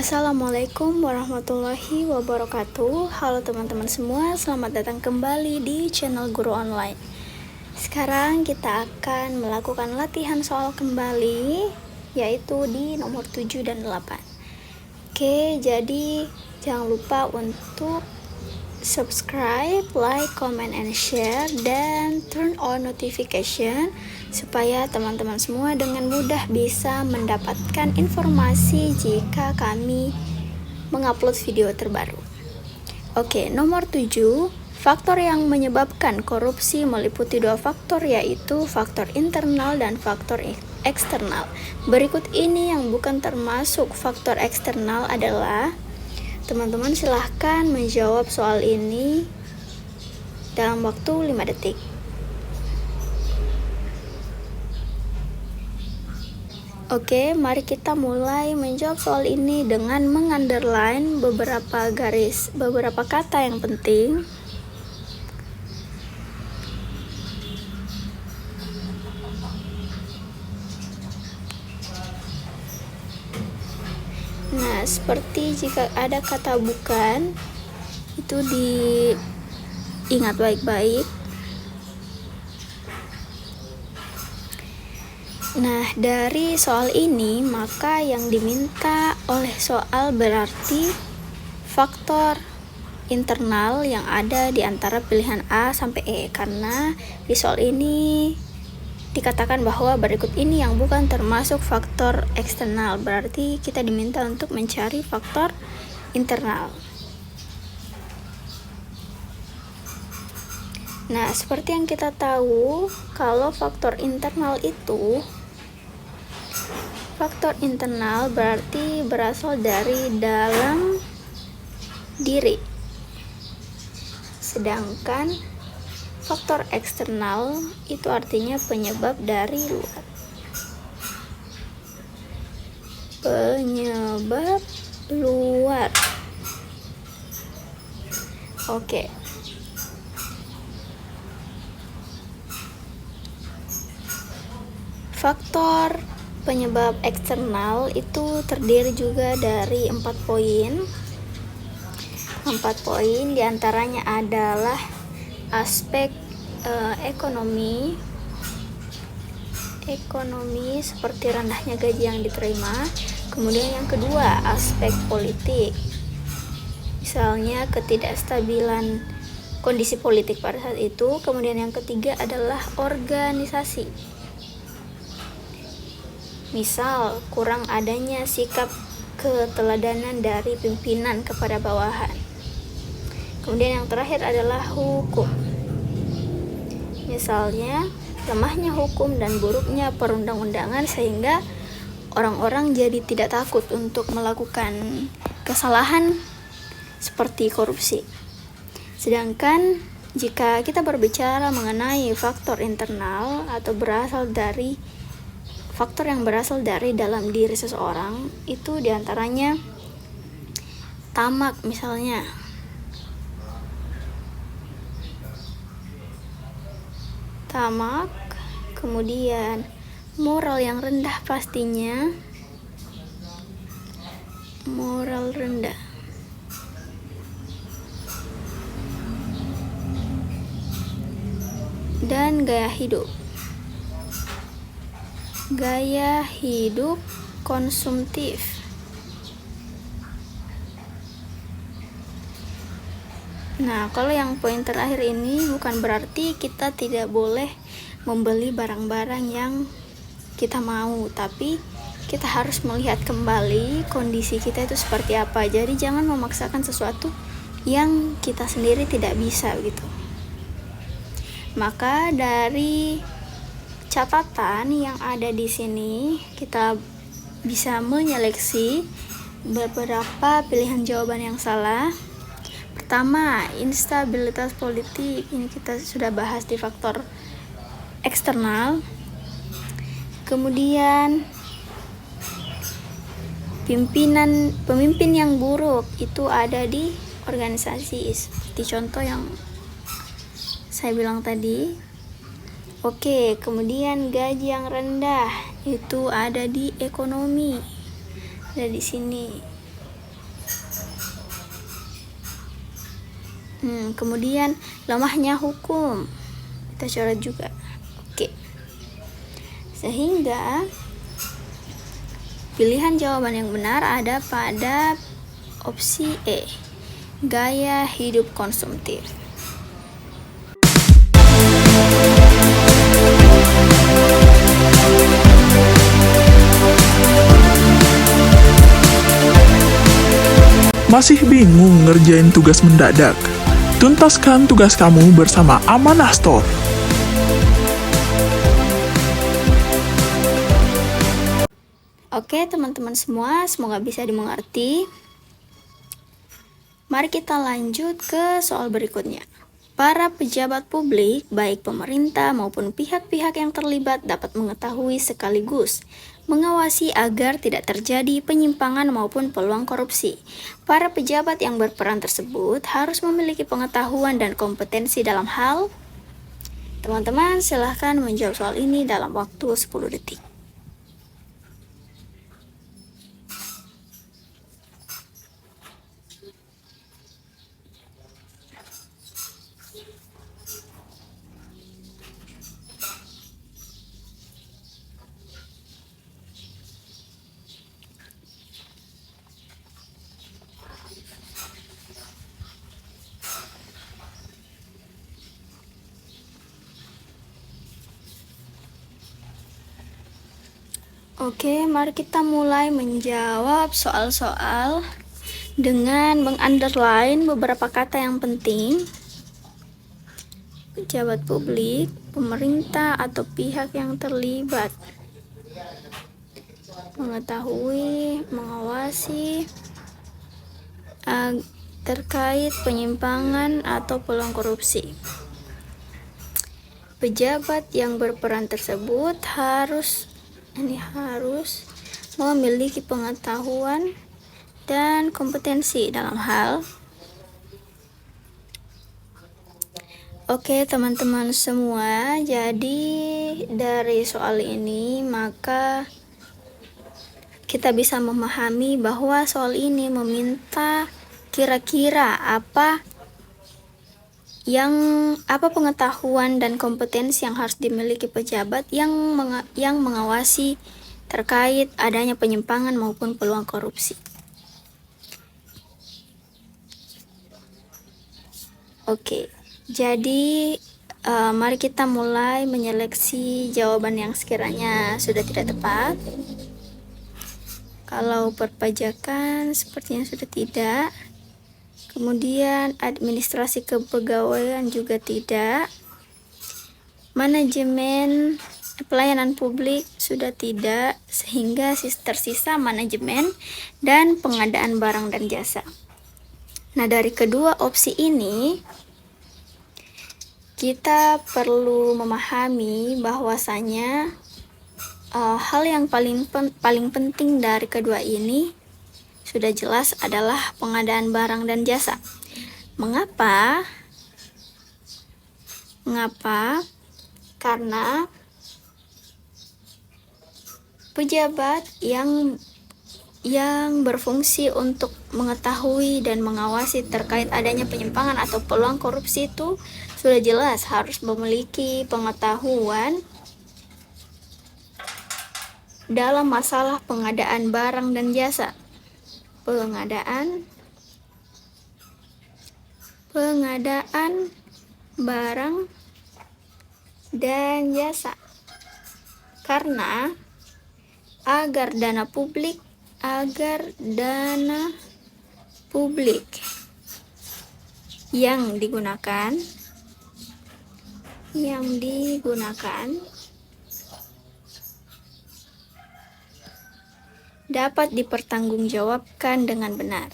Assalamualaikum warahmatullahi wabarakatuh. Halo teman-teman semua, selamat datang kembali di channel Guru Online. Sekarang kita akan melakukan latihan soal kembali, yaitu di nomor 7 dan 8. Oke, jadi jangan lupa untuk subscribe, like, comment, and share, dan turn on notification supaya teman-teman semua dengan mudah bisa mendapatkan informasi jika kami mengupload video terbaru. Oke, nomor 7, faktor yang menyebabkan korupsi meliputi dua faktor, yaitu faktor internal dan faktor eksternal. Berikut ini yang bukan termasuk faktor eksternal adalah, teman-teman silahkan menjawab soal ini dalam waktu 5 detik. Oke, mari kita mulai menjawab soal ini dengan mengunderline beberapa kata yang penting. Nah, seperti jika ada kata bukan, itu diingat baik-baik. Nah, dari soal ini, maka yang diminta oleh soal berarti faktor internal yang ada di antara pilihan A sampai E, karena di soal ini dikatakan bahwa berikut ini yang bukan termasuk faktor eksternal, berarti kita diminta untuk mencari faktor internal. Nah, seperti yang kita tahu, kalau faktor internal berarti berasal dari dalam diri, sedangkan faktor eksternal itu artinya penyebab dari luar. Penyebab luar. Oke. Faktor penyebab eksternal itu terdiri juga dari 4 poin. 4 poin diantaranya adalah aspek ekonomi seperti rendahnya gaji yang diterima. Kemudian yang kedua, aspek politik, misalnya ketidakstabilan kondisi politik pada saat itu. Kemudian yang ketiga adalah organisasi, misal kurang adanya sikap keteladanan dari pimpinan kepada bawahan. Kemudian yang terakhir adalah hukum, misalnya lemahnya hukum dan buruknya perundang-undangan sehingga orang-orang jadi tidak takut untuk melakukan kesalahan seperti korupsi. Sedangkan jika kita berbicara mengenai faktor internal atau faktor yang berasal dari dalam diri seseorang, itu diantaranya tamak, misalnya tamak, kemudian moral yang rendah, pastinya moral rendah, dan gaya hidup konsumtif. Nah, kalau yang poin terakhir ini bukan berarti kita tidak boleh membeli barang-barang yang kita mau, tapi kita harus melihat kembali kondisi kita itu seperti apa. Jadi jangan memaksakan sesuatu yang kita sendiri tidak bisa gitu. Maka dari catatan yang ada di sini, kita bisa menyeleksi beberapa pilihan jawaban yang salah. Pertama, instabilitas politik. Ini kita sudah bahas di faktor eksternal. Kemudian pemimpin yang buruk itu ada di organisasi, seperti contoh yang saya bilang tadi. Oke, kemudian gaji yang rendah itu ada di ekonomi, ada di sini. Kemudian lemahnya hukum kita coret juga. Oke. Sehingga pilihan jawaban yang benar ada pada opsi E, gaya hidup konsumtif. Masih bingung ngerjain tugas mendadak? Tuntaskan tugas kamu bersama Amanah Store. Oke teman-teman semua, semoga bisa dimengerti. Mari kita lanjut ke soal berikutnya. Para pejabat publik, baik pemerintah maupun pihak-pihak yang terlibat dapat mengetahui sekaligus mengawasi agar tidak terjadi penyimpangan maupun peluang korupsi. Para pejabat yang berperan tersebut harus memiliki pengetahuan dan kompetensi dalam hal. Teman-teman silahkan menjawab soal ini dalam waktu 10 detik. Oke, mari kita mulai menjawab soal-soal dengan mengunderline beberapa kata yang penting. Pejabat publik, pemerintah atau pihak yang terlibat. Mengetahui, mengawasi terkait penyimpangan atau peluang korupsi. Pejabat yang berperan tersebut harus memiliki pengetahuan dan kompetensi dalam hal. Oke teman-teman semua, jadi dari soal ini maka kita bisa memahami bahwa soal ini meminta kira-kira apa pengetahuan dan kompetensi yang harus dimiliki pejabat yang mengawasi terkait adanya penyimpangan maupun peluang korupsi. Oke, jadi mari kita mulai menyeleksi jawaban yang sekiranya sudah tidak tepat. Kalau perpajakan sepertinya sudah tidak. Kemudian administrasi kepegawaian juga tidak. Manajemen pelayanan publik sudah tidak, sehingga tersisa manajemen dan pengadaan barang dan jasa. Nah, dari kedua opsi ini kita perlu memahami bahwasanya hal yang paling penting dari kedua ini sudah jelas adalah pengadaan barang dan jasa. Mengapa? Karena pejabat yang berfungsi untuk mengetahui dan mengawasi terkait adanya penyimpangan atau peluang korupsi itu sudah jelas harus memiliki pengetahuan dalam masalah pengadaan barang dan jasa. Pengadaan barang dan jasa. Karena agar dana publik yang digunakan dapat dipertanggungjawabkan dengan benar.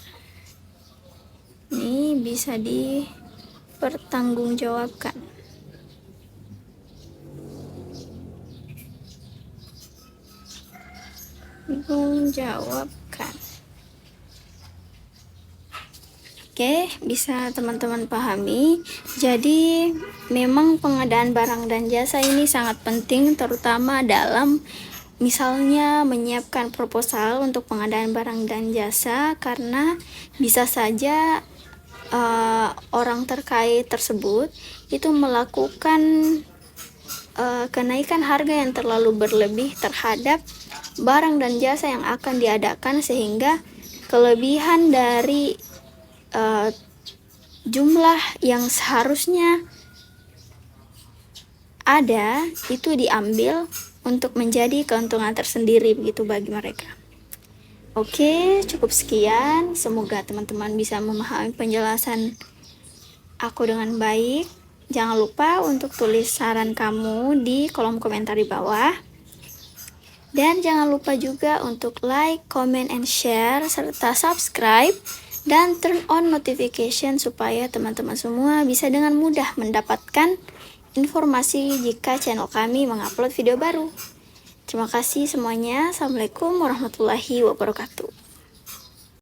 Ini bisa dipertanggungjawabkan. Oke, bisa teman-teman pahami. Jadi memang pengadaan barang dan jasa ini sangat penting, terutama dalam misalnya menyiapkan proposal untuk pengadaan barang dan jasa, karena bisa saja orang terkait tersebut itu melakukan kenaikan harga yang terlalu berlebih terhadap barang dan jasa yang akan diadakan, sehingga kelebihan dari jumlah yang seharusnya ada itu diambil untuk menjadi keuntungan tersendiri begitu bagi mereka. Oke, cukup sekian. Semoga teman-teman bisa memahami penjelasan aku dengan baik. Jangan lupa untuk tulis saran kamu di kolom komentar di bawah. Dan jangan lupa juga untuk like, comment, and share, serta subscribe dan turn on notification supaya teman-teman semua bisa dengan mudah mendapatkan informasi jika channel kami mengupload video baru. Terima kasih semuanya. Assalamualaikum warahmatullahi wabarakatuh.